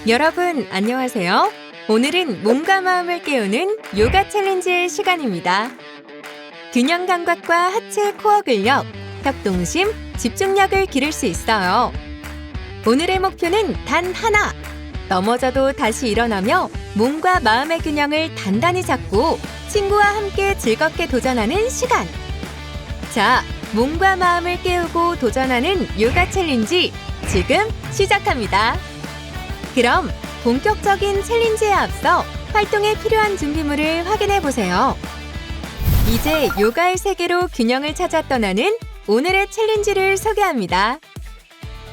여러분, 안녕하세요. 오늘은 몸과 마음을 깨우는 요가 챌린지의 시간입니다. 균형 감각과 하체 코어 근력, 협동심, 집중력을 기를 수 있어요. 오늘의 목표는 단 하나! 넘어져도 다시 일어나며 몸과 마음의 균형을 단단히 잡고 친구와 함께 즐겁게 도전하는 시간! 자, 몸과 마음을 깨우고 도전하는 요가 챌린지 지금 시작합니다. 그럼 본격적인 챌린지에 앞서 활동에 필요한 준비물을 확인해 보세요. 이제 요가의 세계로 균형을 찾아 떠나는 오늘의 챌린지를 소개합니다.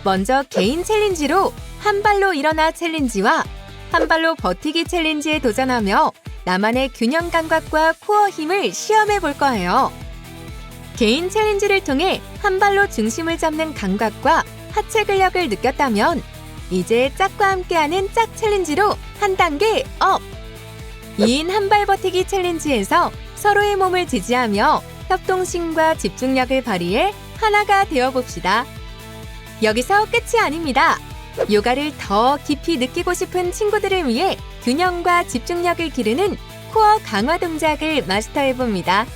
먼저 개인 챌린지로 한 발로 일어나 챌린지와 한 발로 버티기 챌린지에 도전하며 나만의 균형 감각과 코어 힘을 시험해 볼 거예요. 개인 챌린지를 통해 한 발로 중심을 잡는 감각과 하체 근력을 느꼈다면 이제 짝과 함께하는 짝 챌린지로 한 단계 업! 2인 한 발 버티기 챌린지에서 서로의 몸을 지지하며 협동심과 집중력을 발휘해 하나가 되어봅시다. 여기서 끝이 아닙니다. 요가를 더 깊이 느끼고 싶은 친구들을 위해 균형과 집중력을 기르는 코어 강화 동작을 마스터해봅니다.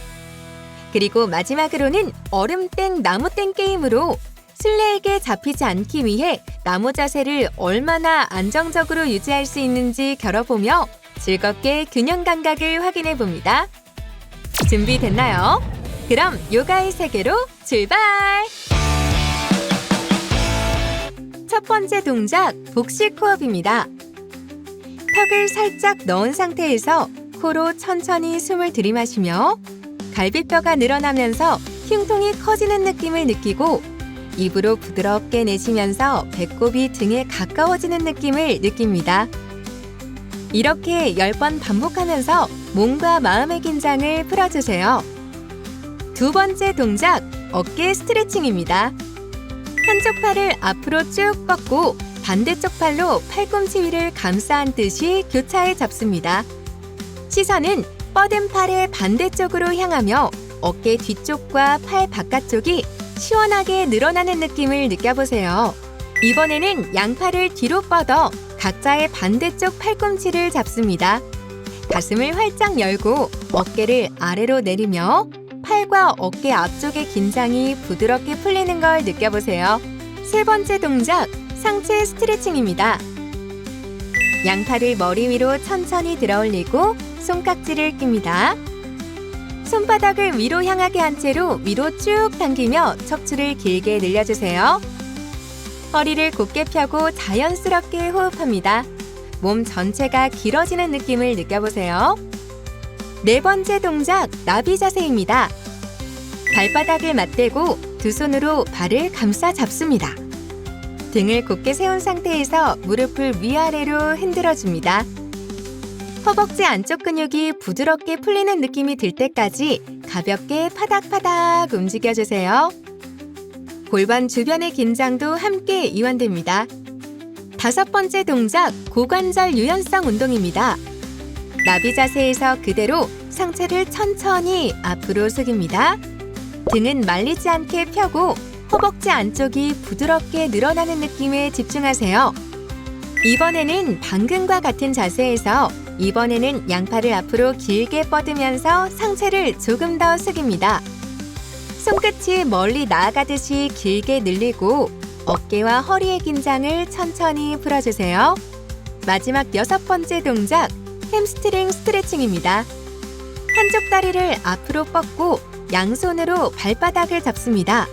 그리고 마지막으로는 얼음땡 나무땡 게임으로 술래에게 잡히지 않기 위해 나무 자세를 얼마나 안정적으로 유지할 수 있는지 겨뤄보며 즐겁게 균형 감각을 확인해 봅니다. 준비됐나요? 그럼 요가의 세계로 출발! 첫 번째 동작, 복식 호흡입니다. 턱을 살짝 넣은 상태에서 코로 천천히 숨을 들이마시며 갈비뼈가 늘어나면서 흉통이 커지는 느낌을 느끼고 입으로 부드럽게 내쉬면서 배꼽이 등에 가까워지는 느낌을 느낍니다. 이렇게 10번 반복하면서 몸과 마음의 긴장을 풀어주세요. 두 번째 동작, 어깨 스트레칭입니다. 한쪽 팔을 앞으로 쭉 뻗고 반대쪽 팔로 팔꿈치 위를 감싸 안듯이 교차해 잡습니다. 시선은 뻗은 팔의 반대쪽으로 향하며 어깨 뒤쪽과 팔 바깥쪽이 시원하게 늘어나는 느낌을 느껴보세요. 이번에는 양팔을 뒤로 뻗어 각자의 반대쪽 팔꿈치를 잡습니다. 가슴을 활짝 열고 어깨를 아래로 내리며 팔과 어깨 앞쪽의 긴장이 부드럽게 풀리는 걸 느껴보세요. 세 번째 동작, 상체 스트레칭입니다. 양팔을 머리 위로 천천히 들어올리고 손깍지를 낍니다. 손바닥을 위로 향하게 한 채로 위로 쭉 당기며 척추를 길게 늘려주세요. 허리를 곧게 펴고 자연스럽게 호흡합니다. 몸 전체가 길어지는 느낌을 느껴보세요. 네 번째 동작, 나비 자세입니다. 발바닥을 맞대고 두 손으로 발을 감싸 잡습니다. 등을 곧게 세운 상태에서 무릎을 위아래로 흔들어줍니다. 허벅지 안쪽 근육이 부드럽게 풀리는 느낌이 들 때까지 가볍게 파닥파닥 움직여주세요. 골반 주변의 긴장도 함께 이완됩니다. 다섯 번째 동작, 고관절 유연성 운동입니다. 나비 자세에서 그대로 상체를 천천히 앞으로 숙입니다. 등은 말리지 않게 펴고 허벅지 안쪽이 부드럽게 늘어나는 느낌에 집중하세요. 이번에는 방금과 같은 자세에서 이번에는 양팔을 앞으로 길게 뻗으면서 상체를 조금 더 숙입니다. 손끝이 멀리 나아가듯이 길게 늘리고 어깨와 허리의 긴장을 천천히 풀어주세요. 마지막 여섯 번째 동작, 햄스트링 스트레칭입니다. 한쪽 다리를 앞으로 뻗고 양손으로 발바닥을 잡습니다.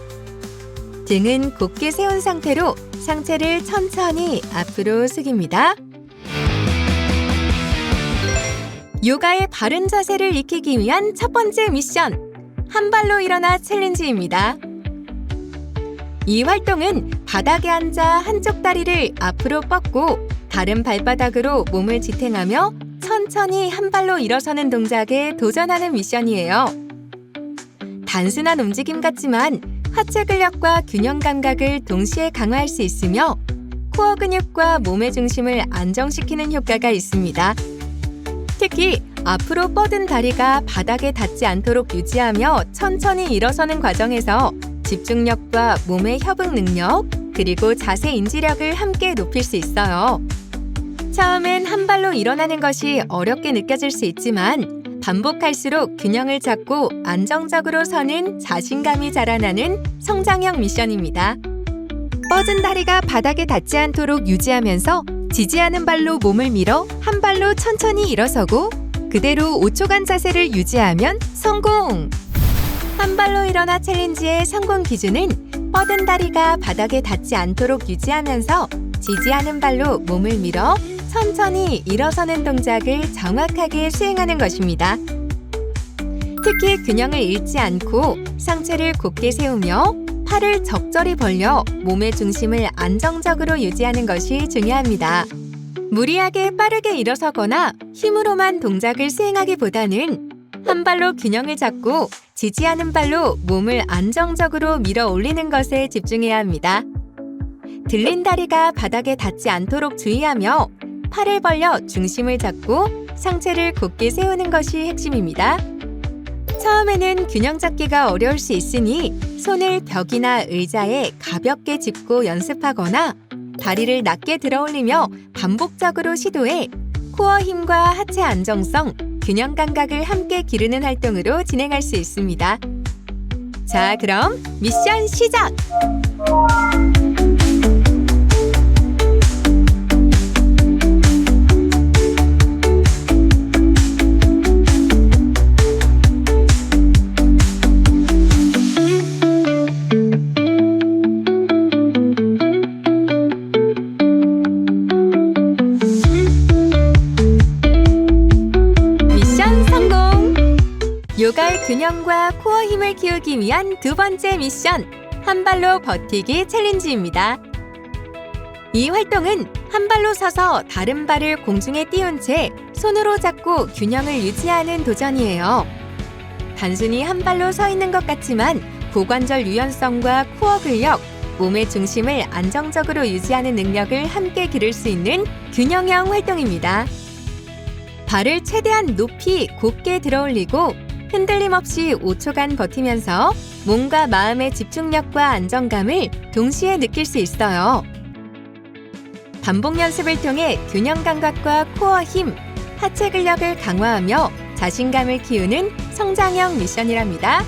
등은 곧게 세운 상태로 상체를 천천히 앞으로 숙입니다. 요가의 바른 자세를 익히기 위한 첫 번째 미션, 한 발로 일어나 챌린지입니다. 이 활동은 바닥에 앉아 한쪽 다리를 앞으로 뻗고 다른 발바닥으로 몸을 지탱하며 천천히 한 발로 일어서는 동작에 도전하는 미션이에요. 단순한 움직임 같지만 하체 근력과 균형 감각을 동시에 강화할 수 있으며 코어 근육과 몸의 중심을 안정시키는 효과가 있습니다. 특히 앞으로 뻗은 다리가 바닥에 닿지 않도록 유지하며 천천히 일어서는 과정에서 집중력과 몸의 협응 능력, 그리고 자세 인지력을 함께 높일 수 있어요. 처음엔 한 발로 일어나는 것이 어렵게 느껴질 수 있지만 반복할수록 균형을 잡고 안정적으로 서는 자신감이 자라나는 성장형 미션입니다. 뻗은 다리가 바닥에 닿지 않도록 유지하면서 지지하는 발로 몸을 밀어 한 발로 천천히 일어서고 그대로 5초간 자세를 유지하면 성공! 한 발로 일어나 챌린지의 성공 기준은 뻗은 다리가 바닥에 닿지 않도록 유지하면서 지지하는 발로 몸을 밀어 천천히 일어서는 동작을 정확하게 수행하는 것입니다. 특히 균형을 잃지 않고 상체를 곧게 세우며 팔을 적절히 벌려 몸의 중심을 안정적으로 유지하는 것이 중요합니다. 무리하게 빠르게 일어서거나 힘으로만 동작을 수행하기보다는 한 발로 균형을 잡고 지지하는 발로 몸을 안정적으로 밀어 올리는 것에 집중해야 합니다. 들린 다리가 바닥에 닿지 않도록 주의하며 팔을 벌려 중심을 잡고 상체를 곧게 세우는 것이 핵심입니다. 처음에는 균형 잡기가 어려울 수 있으니 손을 벽이나 의자에 가볍게 짚고 연습하거나 다리를 낮게 들어 올리며 반복적으로 시도해 코어 힘과 하체 안정성, 균형 감각을 함께 기르는 활동으로 진행할 수 있습니다. 자, 그럼 미션 시작! 요가의 균형과 코어 힘을 키우기 위한 두 번째 미션, 한 발로 버티기 챌린지입니다. 이 활동은 한 발로 서서 다른 발을 공중에 띄운 채 손으로 잡고 균형을 유지하는 도전이에요. 단순히 한 발로 서 있는 것 같지만 고관절 유연성과 코어 근력, 몸의 중심을 안정적으로 유지하는 능력을 함께 기를 수 있는 균형형 활동입니다. 발을 최대한 높이 곧게 들어 올리고 흔들림 없이 5초간 버티면서 몸과 마음의 집중력과 안정감을 동시에 느낄 수 있어요. 반복 연습을 통해 균형 감각과 코어 힘, 하체 근력을 강화하며 자신감을 키우는 성장형 미션이랍니다.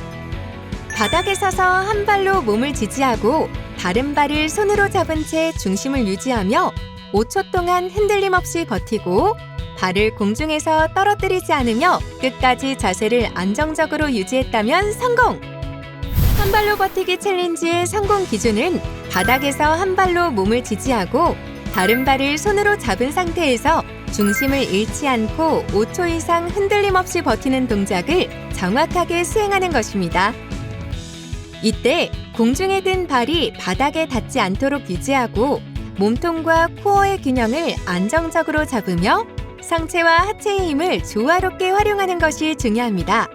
바닥에 서서 한 발로 몸을 지지하고 다른 발을 손으로 잡은 채 중심을 유지하며 5초 동안 흔들림 없이 버티고 발을 공중에서 떨어뜨리지 않으며 끝까지 자세를 안정적으로 유지했다면 성공! 한 발로 버티기 챌린지의 성공 기준은 바닥에서 한 발로 몸을 지지하고 다른 발을 손으로 잡은 상태에서 중심을 잃지 않고 5초 이상 흔들림 없이 버티는 동작을 정확하게 수행하는 것입니다. 이때 공중에 든 발이 바닥에 닿지 않도록 유지하고 몸통과 코어의 균형을 안정적으로 잡으며 상체와 하체의 힘을 조화롭게 활용하는 것이 중요합니다.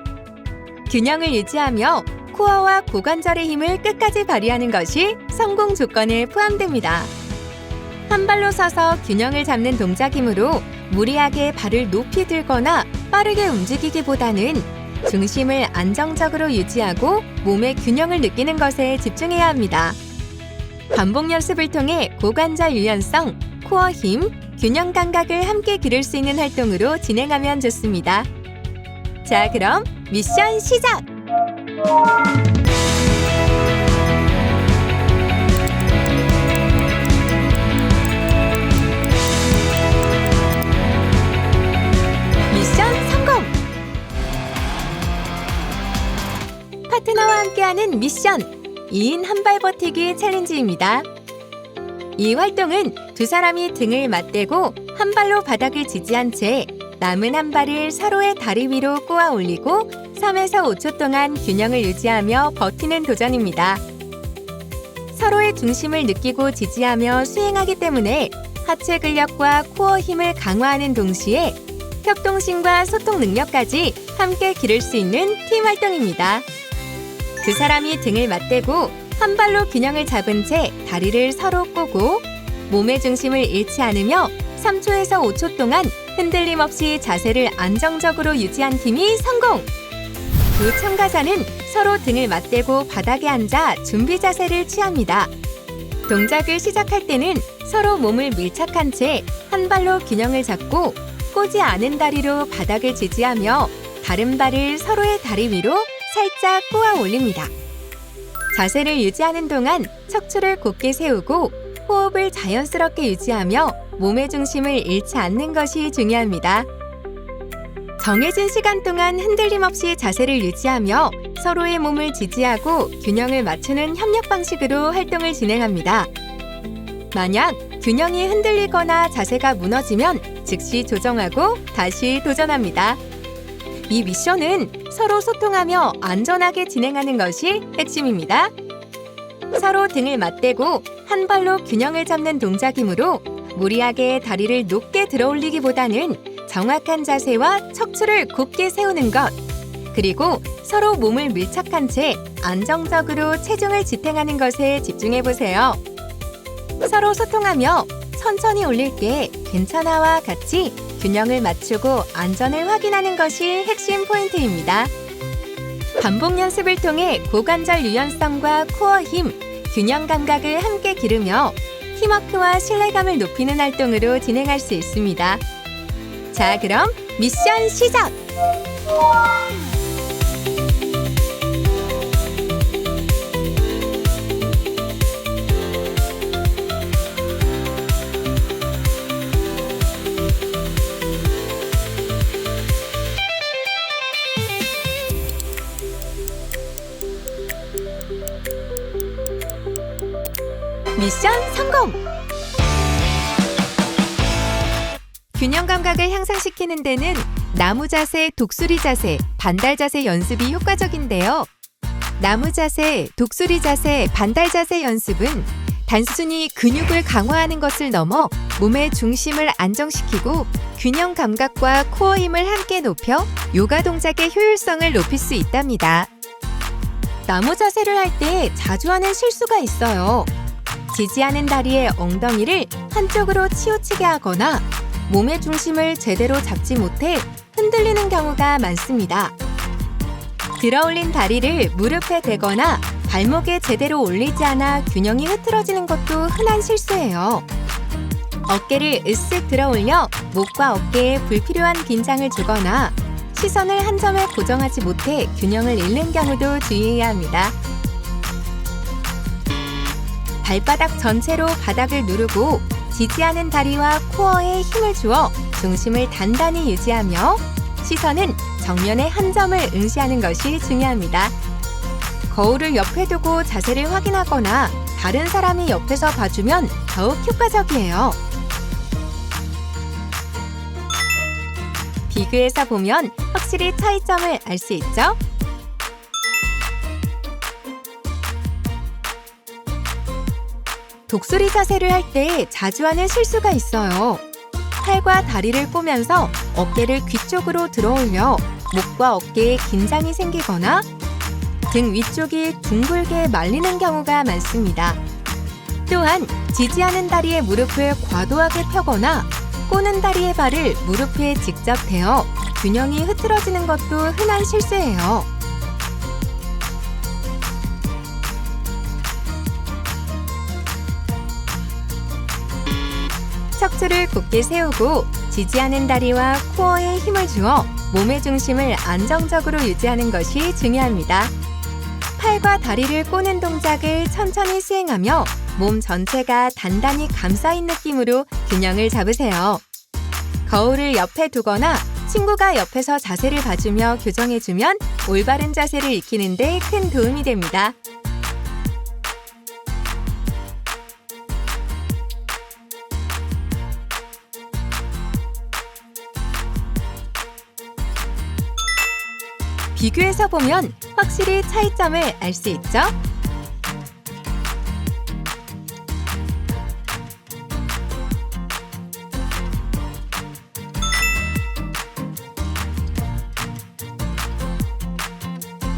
균형을 유지하며 코어와 고관절의 힘을 끝까지 발휘하는 것이 성공 조건에 포함됩니다. 한 발로 서서 균형을 잡는 동작이므로 무리하게 발을 높이 들거나 빠르게 움직이기보다는 중심을 안정적으로 유지하고 몸의 균형을 느끼는 것에 집중해야 합니다. 반복 연습을 통해 고관절 유연성, 코어 힘, 균형 감각을 함께 기를 수 있는 활동으로 진행하면 좋습니다. 자, 그럼 미션 시작! 미션 성공! 파트너와 함께하는 미션 2인 한 발 버티기 챌린지입니다. 이 활동은 두 사람이 등을 맞대고 한 발로 바닥을 지지한 채 남은 한 발을 서로의 다리 위로 꼬아 올리고 3에서 5초 동안 균형을 유지하며 버티는 도전입니다. 서로의 중심을 느끼고 지지하며 수행하기 때문에 하체 근력과 코어 힘을 강화하는 동시에 협동심과 소통 능력까지 함께 기를 수 있는 팀 활동입니다. 두 사람이 등을 맞대고 한 발로 균형을 잡은 채 다리를 서로 꼬고 몸의 중심을 잃지 않으며 3초에서 5초 동안 흔들림 없이 자세를 안정적으로 유지한 팀이 성공! 두 참가자는 서로 등을 맞대고 바닥에 앉아 준비 자세를 취합니다. 동작을 시작할 때는 서로 몸을 밀착한 채 한 발로 균형을 잡고 꼬지 않은 다리로 바닥을 지지하며 다른 발을 서로의 다리 위로 살짝 꼬아 올립니다. 자세를 유지하는 동안 척추를 곧게 세우고 호흡을 자연스럽게 유지하며 몸의 중심을 잃지 않는 것이 중요합니다. 정해진 시간 동안 흔들림 없이 자세를 유지하며 서로의 몸을 지지하고 균형을 맞추는 협력 방식으로 활동을 진행합니다. 만약 균형이 흔들리거나 자세가 무너지면 즉시 조정하고 다시 도전합니다. 이 미션은 서로 소통하며 안전하게 진행하는 것이 핵심입니다. 서로 등을 맞대고 한 발로 균형을 잡는 동작이므로 무리하게 다리를 높게 들어올리기보다는 정확한 자세와 척추를 곧게 세우는 것, 그리고 서로 몸을 밀착한 채 안정적으로 체중을 지탱하는 것에 집중해보세요. 서로 소통하며 천천히 올릴게 괜찮아와 같이 균형을 맞추고 안전을 확인하는 것이 핵심 포인트입니다. 반복 연습을 통해 고관절 유연성과 코어 힘, 균형 감각을 함께 기르며 팀워크와 신뢰감을 높이는 활동으로 진행할 수 있습니다. 자, 그럼 미션 시작! 미션 성공! 균형 감각을 향상시키는 데는 나무 자세, 독수리 자세, 반달 자세 연습이 효과적인데요. 나무 자세, 독수리 자세, 반달 자세 연습은 단순히 근육을 강화하는 것을 넘어 몸의 중심을 안정시키고 균형 감각과 코어 힘을 함께 높여 요가 동작의 효율성을 높일 수 있답니다. 나무 자세를 할 때 자주 하는 실수가 있어요. 지지하는 다리의 엉덩이를 한쪽으로 치우치게 하거나 몸의 중심을 제대로 잡지 못해 흔들리는 경우가 많습니다. 들어올린 다리를 무릎에 대거나 발목에 제대로 올리지 않아 균형이 흐트러지는 것도 흔한 실수예요. 어깨를 으쓱 들어올려 목과 어깨에 불필요한 긴장을 주거나 시선을 한 점에 고정하지 못해 균형을 잃는 경우도 주의해야 합니다. 발바닥 전체로 바닥을 누르고 지지하는 다리와 코어에 힘을 주어 중심을 단단히 유지하며 시선은 정면의 한 점을 응시하는 것이 중요합니다. 거울을 옆에 두고 자세를 확인하거나 다른 사람이 옆에서 봐주면 더욱 효과적이에요. 비교해서 보면 확실히 차이점을 알 수 있죠? 독수리 자세를 할 때 자주 하는 실수가 있어요. 팔과 다리를 꼬면서 어깨를 귀 쪽으로 들어올려 목과 어깨에 긴장이 생기거나 등 위쪽이 둥글게 말리는 경우가 많습니다. 또한 지지하는 다리의 무릎을 과도하게 펴거나 꼬는 다리의 발을 무릎 위에 직접 대어 균형이 흐트러지는 것도 흔한 실수예요. 척추를 곧게 세우고 지지하는 다리와 코어에 힘을 주어 몸의 중심을 안정적으로 유지하는 것이 중요합니다. 팔과 다리를 꼬는 동작을 천천히 수행하며 몸 전체가 단단히 감싸인 느낌으로 균형을 잡으세요. 거울을 옆에 두거나 친구가 옆에서 자세를 봐주며 교정해주면 올바른 자세를 익히는 데 큰 도움이 됩니다. 비교해서 보면 확실히 차이점을 알 수 있죠?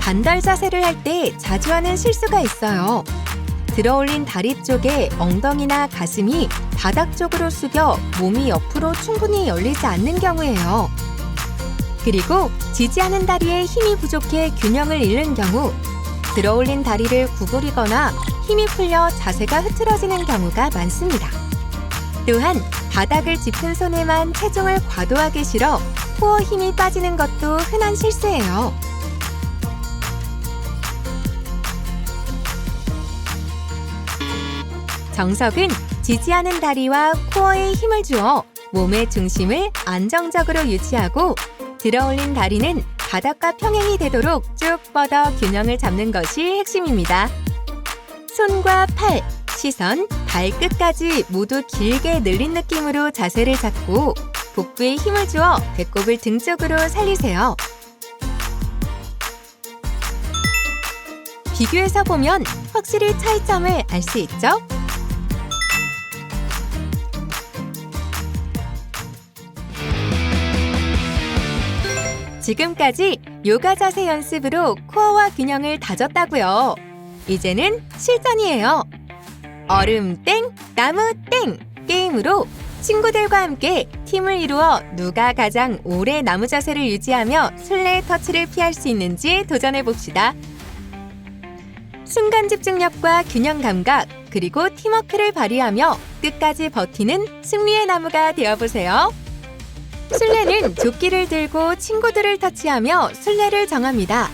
반달 자세를 할 때 자주 하는 실수가 있어요. 들어올린 다리 쪽에 엉덩이나 가슴이 바닥 쪽으로 숙여 몸이 옆으로 충분히 열리지 않는 경우예요. 그리고 지지하는 다리에 힘이 부족해 균형을 잃는 경우 들어올린 다리를 구부리거나 힘이 풀려 자세가 흐트러지는 경우가 많습니다. 또한 바닥을 짚은 손에만 체중을 과도하게 실어 코어 힘이 빠지는 것도 흔한 실수예요. 정석은 지지하는 다리와 코어에 힘을 주어 몸의 중심을 안정적으로 유지하고 들어올린 다리는 바닥과 평행이 되도록 쭉 뻗어 균형을 잡는 것이 핵심입니다. 손과 팔, 시선, 발끝까지 모두 길게 늘린 느낌으로 자세를 잡고 복부에 힘을 주어 배꼽을 등 쪽으로 살리세요. 비교해서 보면 확실히 차이점을 알 수 있죠? 지금까지 요가 자세 연습으로 코어와 균형을 다졌다고요. 이제는 실전이에요. 얼음 땡, 나무 땡 게임으로 친구들과 함께 팀을 이루어 누가 가장 오래 나무 자세를 유지하며 술래 터치를 피할 수 있는지 도전해봅시다. 순간 집중력과 균형 감각, 그리고 팀워크를 발휘하며 끝까지 버티는 승리의 나무가 되어보세요. 술래는 조끼를 들고 친구들을 터치하며 술래를 정합니다.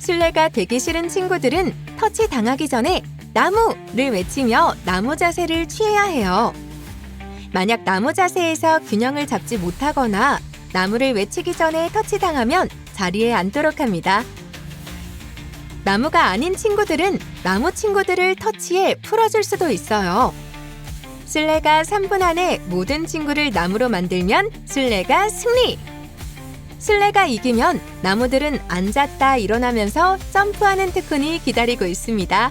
술래가 되기 싫은 친구들은 터치 당하기 전에 나무를 외치며 나무 자세를 취해야 해요. 만약 나무 자세에서 균형을 잡지 못하거나 나무를 외치기 전에 터치당하면 자리에 앉도록 합니다. 나무가 아닌 친구들은 나무 친구들을 터치해 풀어줄 수도 있어요. 술래가 3분 안에 모든 친구를 나무로 만들면 술래가 승리! 술래가 이기면 나무들은 앉았다 일어나면서 점프하는 특훈이 기다리고 있습니다.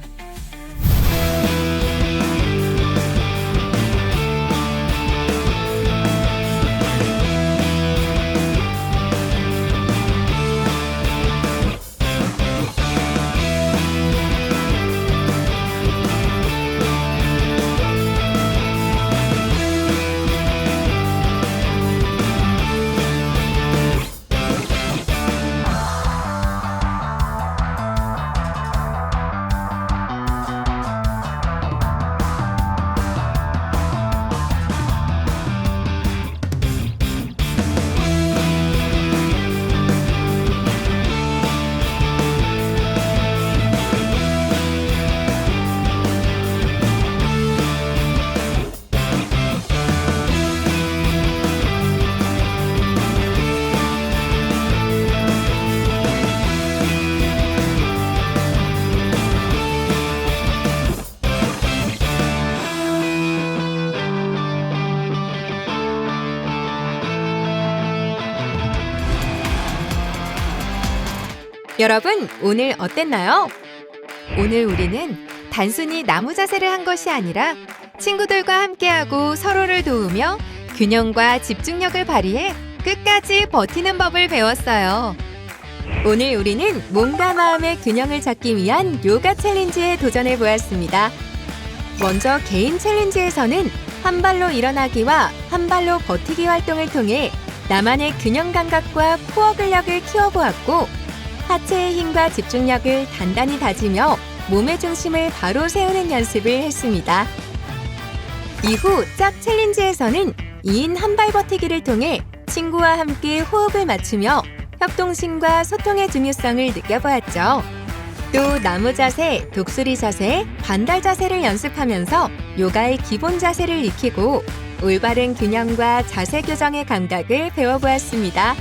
여러분, 오늘 어땠나요? 오늘 우리는 단순히 나무 자세를 한 것이 아니라 친구들과 함께하고 서로를 도우며 균형과 집중력을 발휘해 끝까지 버티는 법을 배웠어요. 오늘 우리는 몸과 마음의 균형을 잡기 위한 요가 챌린지에 도전해 보았습니다. 먼저 개인 챌린지에서는 한 발로 일어나기와 한 발로 버티기 활동을 통해 나만의 균형 감각과 코어 근력을 키워보았고, 하체의 힘과 집중력을 단단히 다지며 몸의 중심을 바로 세우는 연습을 했습니다. 이후 짝 챌린지에서는 2인 한 발 버티기를 통해 친구와 함께 호흡을 맞추며 협동심과 소통의 중요성을 느껴보았죠. 또 나무 자세, 독수리 자세, 반달 자세를 연습하면서 요가의 기본 자세를 익히고 올바른 균형과 자세 교정의 감각을 배워보았습니다.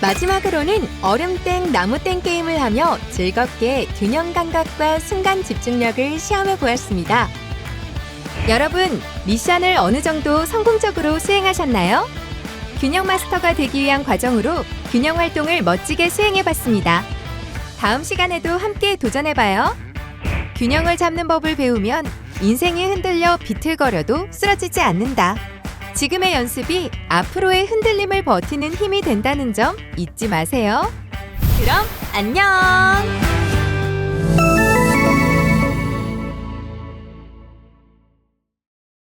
마지막으로는 얼음땡, 나무땡 게임을 하며 즐겁게 균형 감각과 순간 집중력을 시험해 보았습니다. 여러분, 미션을 어느 정도 성공적으로 수행하셨나요? 균형 마스터가 되기 위한 과정으로 균형 활동을 멋지게 수행해 봤습니다. 다음 시간에도 함께 도전해봐요. 균형을 잡는 법을 배우면 인생이 흔들려 비틀거려도 쓰러지지 않는다. 지금의 연습이 앞으로의 흔들림을 버티는 힘이 된다는 점 잊지 마세요. 그럼 안녕!